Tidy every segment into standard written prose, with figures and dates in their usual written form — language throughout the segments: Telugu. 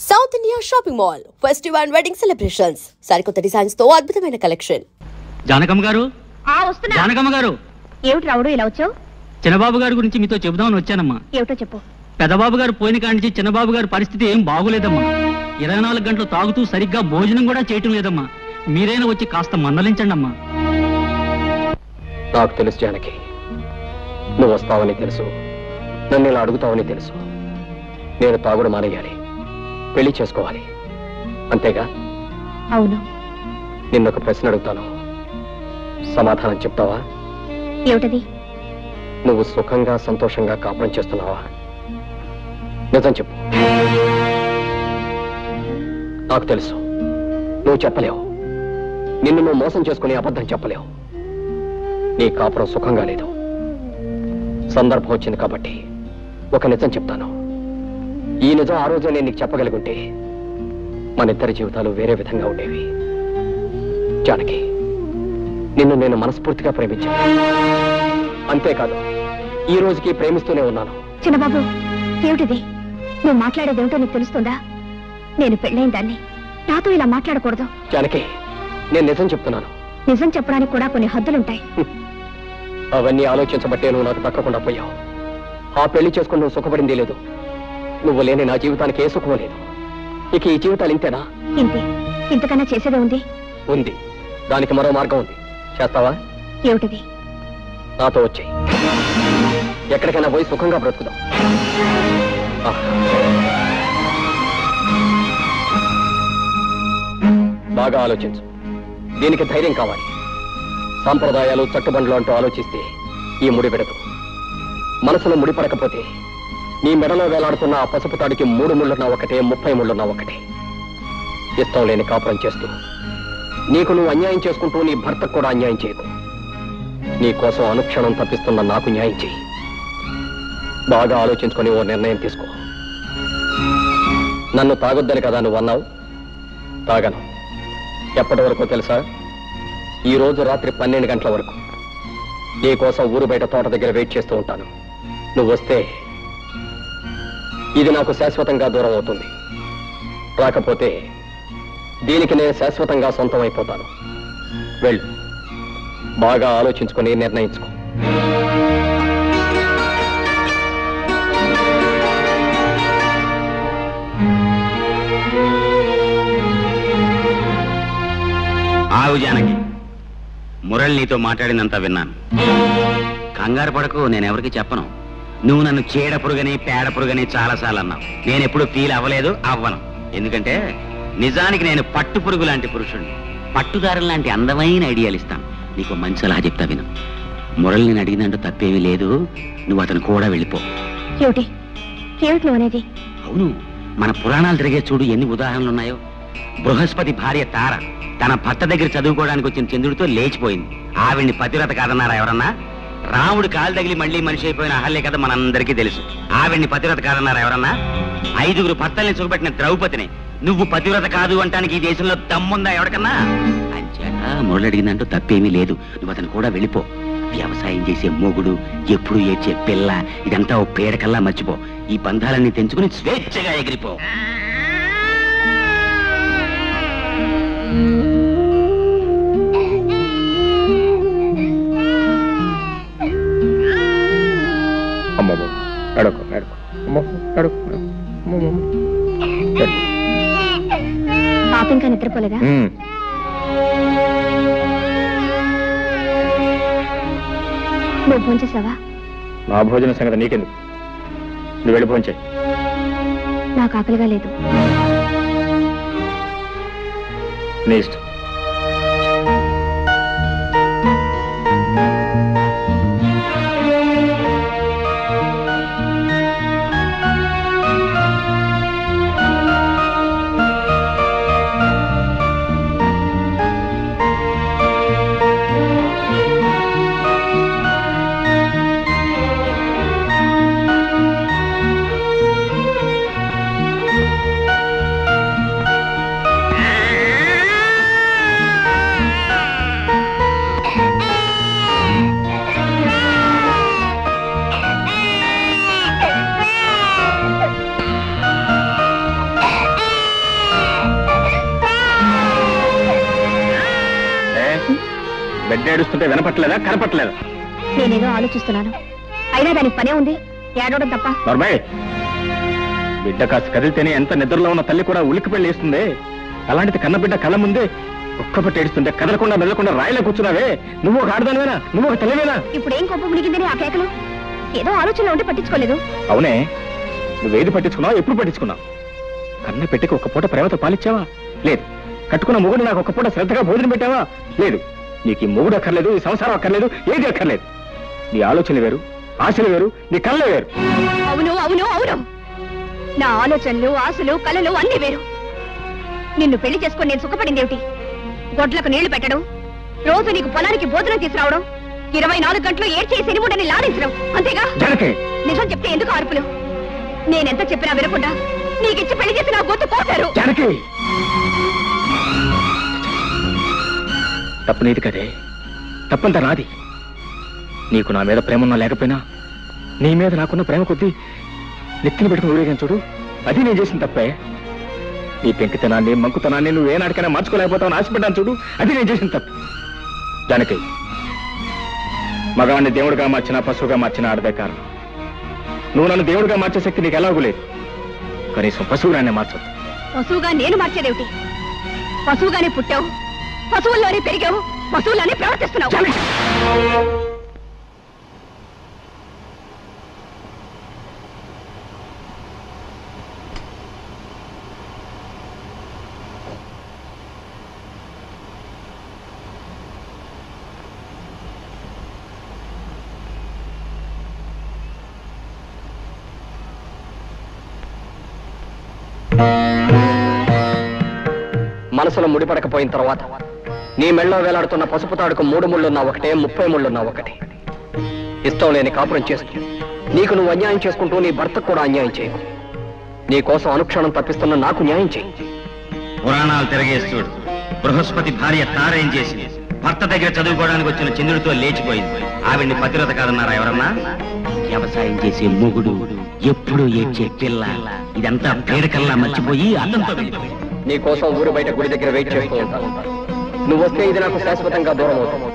South India shopping mall festival and wedding celebrations సరికొత్త డిజైన్స్ తో అద్భుతమైన కలెక్షన్. జానకమ్మ గారు, జానకమ్మ గారు, ఏమిటి రావుడు ఇలా వచ్చావు? చిన్నబాబు గారి గురించి మీతో చెబుదామని వచ్చానమ్మా. ఏమిటో చెప్పు. పెద్దబాబు గారు పోయిన కాడి నుంచి చిన్నబాబు గారి పరిస్థితి ఏం బాగులేదమ్మా. 24 గంటలు తాగుతూ సరిగ్గా భోజనం కూడా చేయటం లేదమ్మా. మీరైనా వచ్చి కాస్త మందలించండి అమ్మా. నాకు తెలుసు జానకి, నువ్వు వస్తావని తెలుసు, నన్ను ఇలా అడుగుతావని తెలుసు. నేను తాగుడు మానేయాలి, పెళ్లి చేసుకోవాలి, అంతేగా? అవును. నిన్నొక ప్రశ్న అడుగుతాను, సమాధానం చెప్తావా? ఏమిటది? నువ్వు సుఖంగా సంతోషంగా కాపురం చేస్తున్నావా? నిజం చెప్పు. నాకు తెలుసు నువ్వు చెప్పలేవు. నిన్ను నువ్వు మోసం చేసుకుని అబద్ధం చెప్పలేవు. నీ కాపురం సుఖంగా లేదు. సందర్భం వచ్చింది కాబట్టి ఒక నిజం చెప్తాను. ఈ నిజం ఆ రోజే నేను నీకు చెప్పగలిగుంటే మన ఇద్దరి జీవితాలు వేరే విధంగా ఉండేవి. జానకి, నిన్ను నేను మనస్ఫూర్తిగా ప్రేమించాను. అంతేకాదు, ఈ రోజుకి ప్రేమిస్తూనే ఉన్నాను. చిన్నబాబు, ఏమిటిది? నువ్వు మాట్లాడేదేమిటో నీకు తెలుస్తుందా? నేను పెళ్ళైన దాన్ని, నాతో ఇలా మాట్లాడకూడదు. జానకి, నేను నిజం చెప్తున్నాను. నిజం చెప్పడానికి కూడా కొన్ని హద్దులుంటాయి. అవన్నీ ఆలోచించబట్టే నువ్వు నాకు తక్కకుండా పోయావు. ఆ పెళ్లి చేసుకుని నువ్వు సుఖపడింది లేదు. నువ్వు లేని నా జీవితానికి ఏ సుఖం లేదు. ఇక ఈ జీవితాలు ఇంతేనా? ఇంతే. ఇంతకన్నా చేసేదే ఉంది. ఉంది. దానికి మరో మార్గం ఉంది. చేస్తావా? ఏమిటిది? నాతో వచ్చేయి. ఎక్కడికైనా పోయి సుఖంగా బ్రతుకుదాం. బాగా ఆలోచించు. దీనికి ధైర్యం కావాలి. సాంప్రదాయాలు చట్టుబండ్లు అంటూ ఆలోచిస్తే ఈ ముడి పెడదు. మనసులో ముడిపడకపోతే నీ మెడలో వేలాడుతున్న ఆ పసుపు తాడికి 3 ముళ్ళున్నా ఒకటే, 30 ముళ్ళున్నా ఒకటే. ఇష్టం లేని కాపురం చేస్తూ నీకు నువ్వు అన్యాయం చేసుకుంటూ నీ భర్తకు కూడా అన్యాయం చేయకు. నీ కోసం అనుక్షణం తప్పిస్తున్న నాకు న్యాయం చేయి. బాగా ఆలోచించుకొని ఓ నిర్ణయం తీసుకో. నన్ను తాగొద్దని కదా నువ్వు అన్నావు. తాగను. ఎప్పటి వరకు తెలుసా? ఈ రోజు రాత్రి 12 గంటల వరకు నీ కోసం ఊరు బయట తోట దగ్గర వెయిట్ చేస్తూ ఉంటాను. నువ్వు వస్తే ఇది నాకు శాశ్వతంగా దూరం అవుతుంది. రాకపోతే దీనికి నేను శాశ్వతంగా సొంతం అయిపోతాను. వెళ్ళు. బాగా ఆలోచించుకొని నిర్ణయించుకో. ఆవు జానకి, మురళి నీతో మాట్లాడినంత విన్నాను. కంగారు పడకు, నేనెవరికి చెప్పను. నువ్వు నన్ను చీడ పురుగని పేడ పురుగని చాలాసార్లు అన్నావు. నేనెప్పుడు ఫీల్ అవ్వలేదు, అవ్వను. ఎందుకంటే నిజానికి నేను పట్టు పురుగు లాంటి పురుషుణ్ణి. పట్టుదారులు లాంటి అందమైన ఐడియాలు ఇస్తాను. నీకు మంచి సలహా చెప్తా విను. మురళి నేను అడిగినంటూ తప్పేమీ లేదు. నువ్వు అతను కూడా వెళ్ళిపో. ఏమిటి? ఏమిటి నువ్వు అనేది? అవును, మన పురాణాలు తిరిగే చూడు ఎన్ని ఉదాహరణలు ఉన్నాయో. బృహస్పతి భార్య తార తన భర్త దగ్గర చదువుకోవడానికి వచ్చిన చంద్రుడితో లేచిపోయింది. ఆవిడ్ని పతివ్రత కాదన్నారా ఎవరన్నా? రాముడు కాలు తగిలి మళ్ళీ మనిషి అయిపోయిన అహల్య కథ మనందరికీ తెలుసు. ఆవిడ్ని పతివ్రత కాదన్నారా ఎవరన్నా? 5గురు భర్తల్ని సుఖపెట్టిన ద్రౌపదిని నువ్వు పతివ్రత కాదు అంటానికి ఈ దేశంలో దమ్ముందా ఎవరికన్నా? అంచేత మురళి అడిగిందంటూ తప్పేమీ లేదు. నువ్వు అతను కూడా వెళ్ళిపో. వ్యవసాయం చేసే మొగుడు, ఎప్పుడు ఏడ్చే పిల్ల, ఇదంతా ఓ పేడకల్లా మర్చిపో. ఈ బంధాలన్నీ తెంచుకుని స్వేచ్ఛగా ఎగిరిపో. పాప ఇంకా నిద్రపోలేదా? నువ్వు భోజనం చేసావా? నా భోజన సంగతి నీకెందుకు? నువ్వు వెళ్ళి భోజనం చేయి. నాకు ఆకలిగా లేదు. నీ ఇష్టం. బిడ్డ ఏడుస్తుంటే వినపట్లేదా కనపట్లేదా? నేనేదో ఆలోచిస్తున్నాను, అయినా దానికి పనే ఉంది ఏడవడం తప్ప. నర్మయ్, బిడ్డ కాస్త కదిలితేనే ఎంత నిద్రలో ఉన్న తల్లి కూడా ఉలికి పెళ్లి వేస్తుంది. అలాంటిది కన్న బిడ్డ కళ్ళ ముందే ఒక్కపట్టి ఏడుస్తుంటే కదలకుండా మెదలకుండా రాయిలో కూర్చున్నావే. నువ్వు ఒక ఆడదానివేనా? నువ్వు ఒక తల్లివేనా? ఇప్పుడు ఏం కోపం మునిగిందని ఆ కేకలు? ఏదో ఆలోచనలో ఉంటే పట్టించుకోలేదు. అవునే, నువ్వేది పట్టించుకున్నావు? ఎప్పుడు పట్టించుకున్నావు? కన్న పెట్టికి ఒక్క పూట ప్రేమతో పాలిచ్చావా? లేదు. కట్టుకున్న మొగుడు నాకు ఒక్క పూట శ్రద్ధగా భోజనం పెట్టావా? లేదు. నీకు ఈ మొగుడు అక్కర్లేదు, ఈ సంసారం అక్కర్లేదు, ఏది అక్కర్లేదు. నీ ఆలోచనలు వేరు, ఆశలు వేరు, నీ కళ్ళే వేరు. అవును అవును అవును, నా ఆలోచనలు ఆశలు కళలు అన్ని వేరు. నిన్ను పెళ్లి చేసుకుని నేను సుఖపడిందేమిటి? గొడ్లకు నీళ్లు పెట్టడం, రోజు నీకు పొలానికి భోజనం తీసుకురావడం, 24 గంటలు ఏడ్చేసి సినిముడని లాలించడం, అంతేగా? నిజం చెప్తే ఎందుకు అరుపులు? నేనెంత చెప్పినా వినకుండా నీకిచ్చి పెళ్లి చేసి నా గొంతు కోసారు. తప్పు నీది కదే, తప్పంతా నాది. నీకు నా మీద ప్రేమ ఉన్నా లేకపోయినా నీ మీద నాకున్న ప్రేమ కొద్దీ నెత్తిని పెట్టుకుని ఊరేగాను చూడు, అది నేను చేసిన తప్పే. నీ పెంకితనాన్ని మంకుతనాన్ని నువ్వు ఏ నాటికైనా మార్చుకోలేకపోతావు ఆశపడ్డాను చూడు, అది నేను చేసిన తప్పు. జానకి, మగవాడిని దేవుడిగా మార్చినా పశువుగా మార్చినా ఆడదే కారణం. నువ్వు నన్ను దేవుడిగా మార్చే శక్తి నీకు ఎలాగూ లేదు, కనీసం పశువుగానే మార్చదు. పశువుగా నేను మార్చేదేమిటి? పశువుగానే పుట్టావు, పశువుల్లోనే పెరిగావు, పశువుల్లోనే ప్రవర్తిస్తున్నావు. మనసులో ముడిపడకపోయిన తర్వాత నీ మెళ్ళో వేలాడుతున్న పసుపు తాడుకు 3 ముళ్ళున్నా ఒకటే, 30 ముళ్ళున్నా ఒకటే. ఇష్టం లేని కాపురం చేస్తూ నీకు నువ్వు అన్యాయం చేసుకుంటూ నీ భర్తకు కూడా అన్యాయం చేయకు. నీ కోసం అనుక్షణం తప్పిస్తున్న నాకు న్యాయం చేయి. పురాణాలు తిరగేస్తుడు బృహస్పతి భార్య తారేం చేసింది? భర్త దగ్గర చదువుకోవడానికి వచ్చిన చంద్రుడితో లేచిపోయింది. ఆవిడ్ని పతివ్రత కాదన్నారా ఎవరన్నా? వ్యవసాయం చేసే మొగుడు, ఎప్పుడు ఏడ్చే పిల్ల, ఇదంతా పేడకల్లా మర్చిపోయి అన్నంతో వెళ్ళిపోయింది. నీ కోసం ఊరు బయట గుడి దగ్గర వెయిట్ చేస్తూ ఉంటాను. నువ్వు వస్తే ఇది నాకు శాశ్వతంగా దూరం అవుతావు,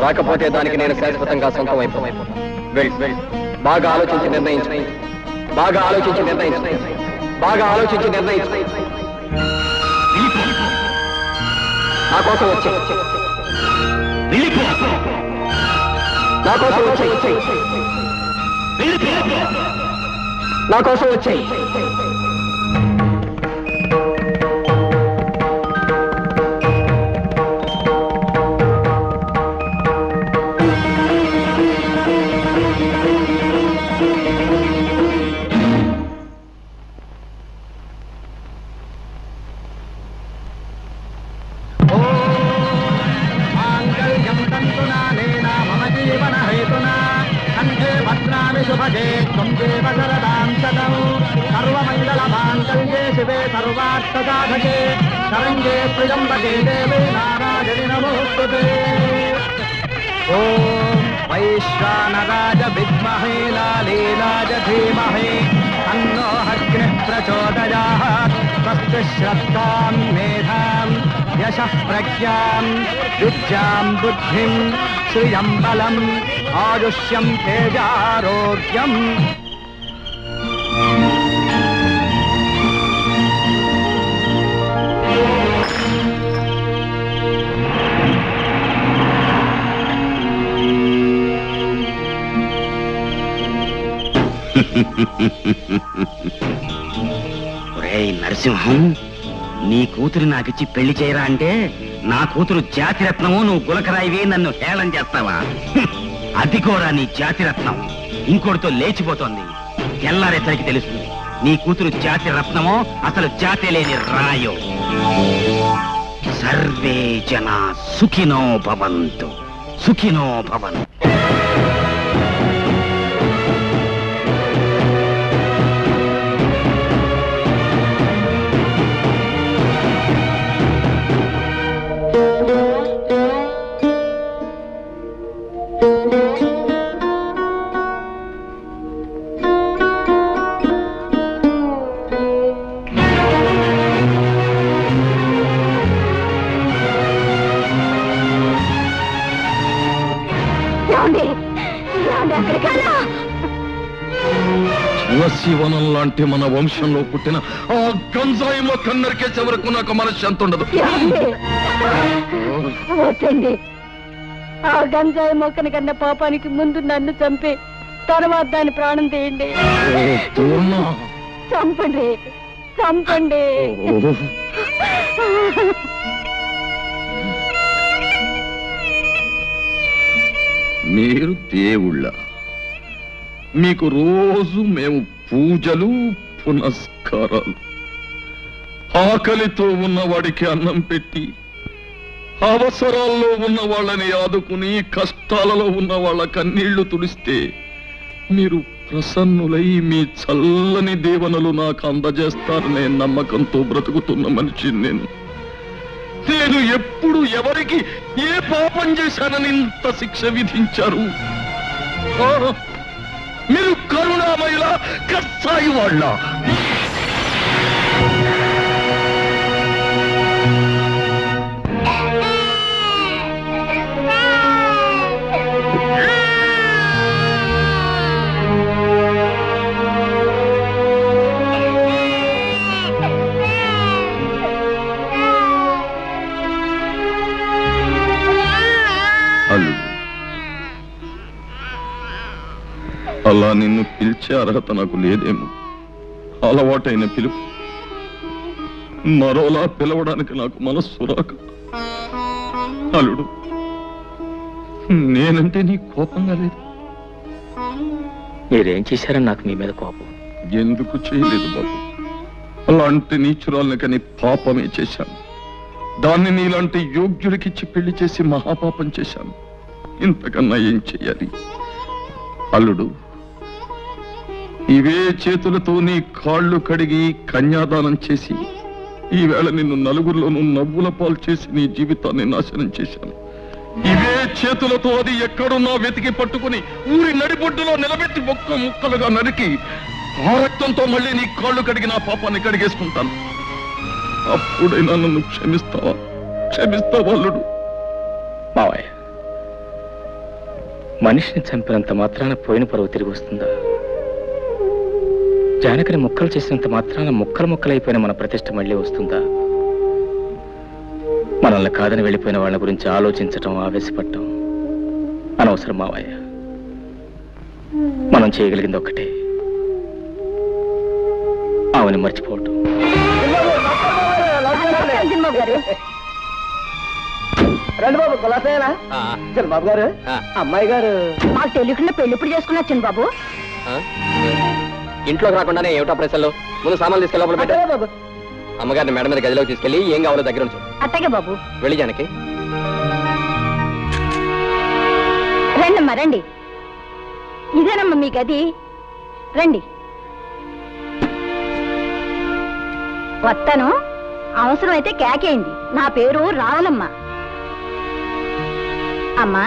రాకపోతే దానికి నేను శాశ్వతంగా సొంతం అయిపోతాను. వెళ్ళు, బాగా ఆలోచించి నిర్ణయించు, బాగా ఆలోచించి నిర్ణయించు, బాగా ఆలోచించి నిర్ణయించు. నా కోసం వచ్చే, నా కోసం వచ్చే, నా కోసం వచ్చే. శుభగే త్వం దేవ శరదాం శతం సర్వమంగళమాంగళ్యే శివే సర్వార్థసాధకే శరణ్యే త్ర్యంబకే దేవే నారాయణి నమోస్తుతే. ఓం వైశ్వానరాయ విద్మహే లాలీలాయ ధీమహి తన్నో అగ్నిః ప్రచోదయాత్. స్వస్తి శ్రద్ధాం మేధాం యశః ప్రజ్ఞాం విద్యాం బుద్ధిం శ్రియం బలం ఆయుష్యం తేజారోగ్యం. నరసింహం, నీ కూతురు నాకిచ్చి పెళ్లి చేయరా అంటే నా కూతురు జాతిరత్నము, నువ్వు గులకరాయివి, నన్ను హేళన చేస్తావా? అది కూడా నీ జాతిరత్నం ఇంకోటితో లేచిపోతోంది. తెల్లారేసరికి తెలుస్తుంది నీ కూతురు జాతి రత్నమో అసలు జాతి లేని రాయో. సర్వే జనా సుఖినో భవంతు, సుఖినో భవంతు. తులసి వనం లాంటి మన వంశంలో పుట్టిన ఆ గంజాయి మొక్క నరికేసే వరకు నాకు మనశ్శాంతి ఉండదు. ఆ గంజాయి మొక్కని కన్నా పాపానికి ముందు నన్ను చంపి తర్వాత దాని ప్రాణం తీయండి. చంపండి, చంపండి. మీరు దేవుళ్ళ, మీకు రోజు మేము పూజలు పునస్కారాలు. ఆకలితో ఉన్నవాడికి అన్నం పెట్టి, అవసరాల్లో ఉన్న వాళ్ళని ఆదుకుని, కష్టాలలో ఉన్న వాళ్ళ కన్నీళ్లు తుడిస్తే మీరు ప్రసన్నులై మీ చల్లని దీవెనలు నాకు అందజేస్తారనే నమ్మకంతో బ్రతుకుతున్న మనిషిని నేను. నేను ఎప్పుడు ఎవరికి ఏ పాపం చేశానని ఇంత శిక్ష విధించారు? మీరు కరుణామయుల కసాయి వాళ్ళ. అలా నిన్ను పిలిచే అర్హత నాకు లేదేమో. అలవాటైన పిలుపు మరోలా పిలవడానికి నాకు మనస్సు రాక. అల్లుడు, నేనంటే నీ కోపంగా లేదు. మీరేం చేశారని నాకు మీ మీద కోపం? ఎందుకు చేయలేదు బాబు. అలాంటి నీచురాల్ని కానీ పాపమే చేశాను. దాన్ని నీలాంటి యోగ్యుడికిచ్చి పెళ్లి చేసి మహాపాపం చేశాను. ఇంతకన్నా ఏం చెయ్యాలి? అల్లుడు, ఇవే చేతులతో నీ కాళ్ళు కడిగి కన్యాదానం చేసి ఈవేళ నిన్ను నలుగురిలోనూ నవ్వుల పాలు చేసి నీ జీవితాన్ని నాశనం చేశాను. ఇవే చేతులతో అది ఎక్కడున్నా వెతికి పట్టుకుని ఊరి నడిబొడ్డులో నిలబెట్టి ఒక్క ముక్కలుగా నరికి ఆ రక్తంతో మళ్ళీ నీ కాళ్ళు కడిగి నా పాపాన్ని కడిగేసుకుంటాను. అప్పుడైనా నన్ను క్షమిస్తావా? క్షమిస్తావా అల్లుడు? మావయ్య, మనిషిని చంపినంత మాత్రాన పోయిన పరువు తిరిగి వస్తుందా? జానకిని ముక్కలు చేసినంత మాత్రాన ముక్కలు ముక్కలైపోయిన మన ప్రతిష్ట మళ్ళీ వస్తుందా? మనల్ని కాదని వెళ్ళిపోయిన వాళ్ళ గురించి ఆలోచించటం, ఆవేశపడటం అనవసరం మావయ్య. మనం చేయగలిగింది ఒక్కటే, ఆమెను మర్చిపోవటం. రండి బాబు, కులాసేనా? చిన్నబాబు గారు, అమ్మాయి గారు మాకు తెలియకుండా పెళ్లి ఇప్పుడు చేసుకున్నా చిన్నబాబు. ఇంట్లోకి రాకుండానే ఏమిటా ప్రశ్నలు? ముందు సామాన్లు తీసుకెళ్ళి లోపల పెట్టా బాబు. అమ్మగారిని మేడం మీద గదిలోకి తీసుకెళ్ళి ఏం కావాలో దగ్గర ఉంచు. అట్టగే బాబు. వెళ్ళి జానకి. రండమ్మా, రండి. ఇదేనమ్మా మీ గది, రండి. వస్తాను, అవసరం అయితే కేకేయండి. నా పేరు రావులమ్మ. అమ్మా,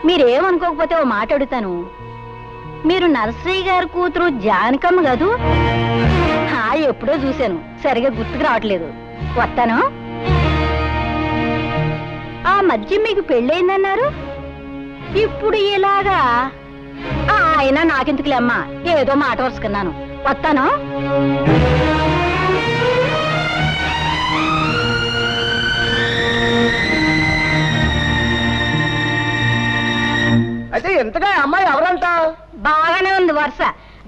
మీరేమనుకోకపోతే ఓ మాట అడుగుతాను. మీరు నర్సరీ గారి కూతురు జానకమ్మ కదూ? ఎప్పుడో చూశాను, సరిగా గుర్తుకు రావట్లేదు. వస్తాను. ఆ మధ్య మీకు పెళ్ళయిందన్నారు, ఇప్పుడు ఇలాగా? అయినా నాకెందుకులే అమ్మా, ఏదో మాట వరుసుకున్నాను. వస్తాను. అయితే ఎంతగా అమ్మాయి ఎవరంట? బాగానే ఉంది వరుస.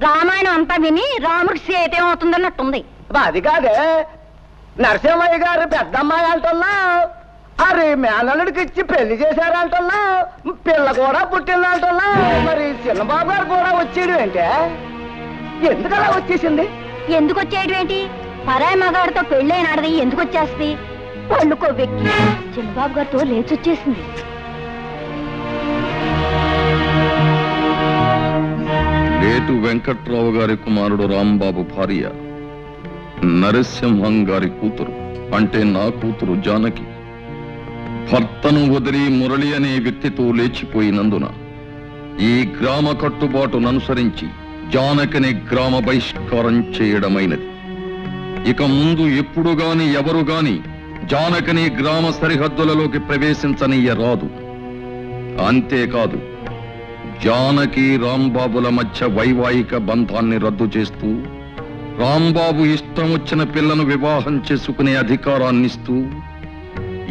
రామాయణం అంతా విని రాముడికి సీత ఏమవుతుందన్నట్టుంది. అది కాదే, నరసింహయ్య గారు పెద్దమ్మాయి అంటున్నా, అరే మేనల్లుడికి ఇచ్చి పెళ్లి చేశారంటున్నా, పిల్ల కూడా పుట్టిందంటున్నా. మరి చిన్నబాబు గారు కూడా వచ్చేయడం ఏంటే? ఎందుకలా వచ్చేసింది? ఎందుకు వచ్చేయడం ఏంటి? పరాయి మగాడితో పెళ్ళైనాడది ఎందుకు వచ్చేస్తుంది? పళ్ళుకో వ్యక్తి చిన్నబాబు గారితో లేచొచ్చేసింది. లేటు వెంకట్రావు గారి కుమారుడు రాంబాబు భార్య నరసింహం గారి కూతురు, అంటే నా కూతురు జానకి, భర్తను వదిలి మురళి అనే వ్యక్తితో లేచిపోయినందున ఈ గ్రామ కట్టుబాటును అనుసరించి జానకిని గ్రామ బహిష్కారం చేయడమైనది. ఇక ముందు ఎప్పుడు గాని ఎవరు గాని జానకిని గ్రామ సరిహద్దులలోకి ప్రవేశించనీయరాదు. అంతేకాదు, జానకి రాంబాబుల మధ్య వైవాహిక బంధాన్ని రద్దు చేస్తూ రాంబాబు ఇష్టం వచ్చిన పిల్లను వివాహం చేసుకునే అధికారాన్ని ఇస్తూ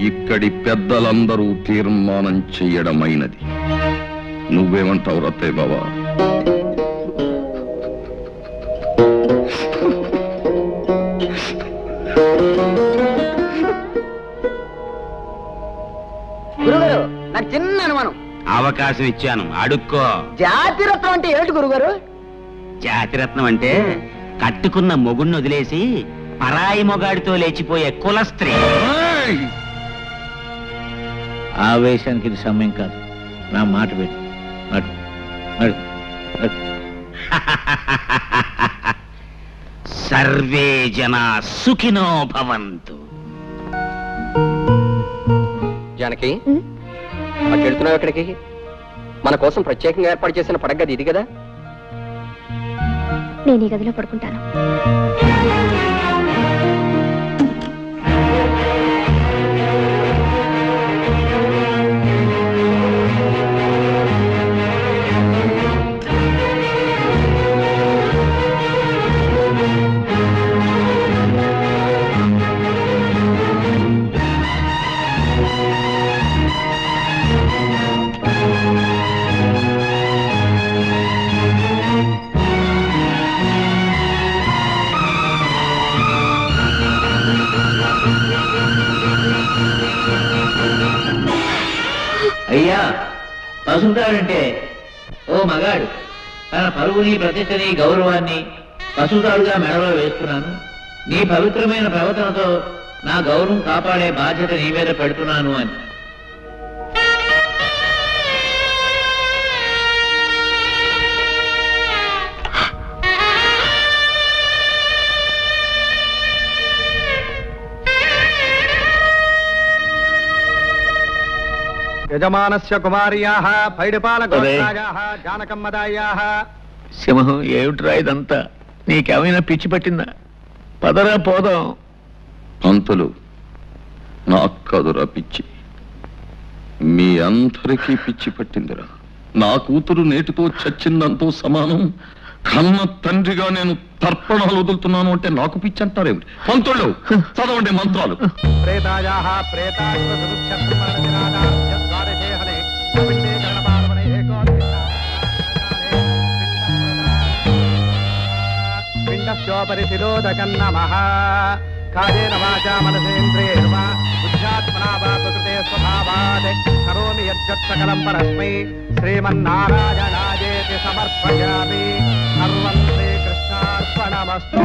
ఇక్కడి పెద్దలందరూ తీర్మానం చెయ్యడమైనది. నువ్వేమంటావు రత్తయ్య బాబా? గురుగారు, నాకు చిన్న అనుమానం. అవకాశం ఇచ్చాను, అడుక్కో. జాతిరత్నం అంటే ఏంటి గురుగారు? జాతిరత్నం అంటే కట్టుకున్న మొగుణ్ణి వదిలేసి పరాయి మొగాడితో లేచిపోయే కుల స్త్రీ. ఆవేశానికి ఇది సమయం కాదు. నా మాట పెట్టు. సర్వే జనా సుఖినో భవంతు. జానకి, అక్కడుతున్నావు ఎక్కడికి? మన కోసం ప్రత్యేకంగా ఏర్పాటు చేసిన పడగది ఇది కదా? నేను ఈ గదిలో పడుకుంటాను. అయ్యా, పసుతాడంటే ఓ మగాడు తన పరువుని, ప్రతిష్టని, గౌరవాన్ని పసుతాడుగా మెడలో వేస్తున్నాను. నీ పవిత్రమైన ప్రవర్తనతో నా గౌరవం కాపాడే బాధ్యత నీ మీద పెడుతున్నాను అని. యజమానస్య కుమార్యాః పైడిపాల గోత్రాయాః జానకమ్మదాయాః. సింహం, ఏమిట్రా ఇదంతా? నీకేమైనా పిచ్చి పట్టిందా? పదరా పోదాం. పంతులు, నాకు కాదురా పిచ్చి, మీ అందరికీ పిచ్చి పట్టిందిరా. నా కూతురు నేటితో చచ్చిందంతో సమానం. కన్న తండ్రిగా నేను తర్పణాలు వదులుతున్నాను అంటే నాకు పిచ్చి అంటారేమిటి? పంతుళ్ళు, చదవండి మంత్రాలు. ప్రేతాయాః ప్రేతాశ్వసృక్షత్రమరతినాదాద్యద్వాదశేహనే పిండీకరణపార్వణే పిండస్యోపరి శిరోదకన్నమః. కాయేన వాచా మనసేంద్రియైర్వా బుద్ధ్యాత్మనా వా ప్రకృతే స్వభావాత్ కరోమి యజ్జత్ సకలం పరస్మై శ్రీమన్నారాయణాయేతి సమర్పయామి. సర్వం శ్రీకృష్ణార్పణమస్తు.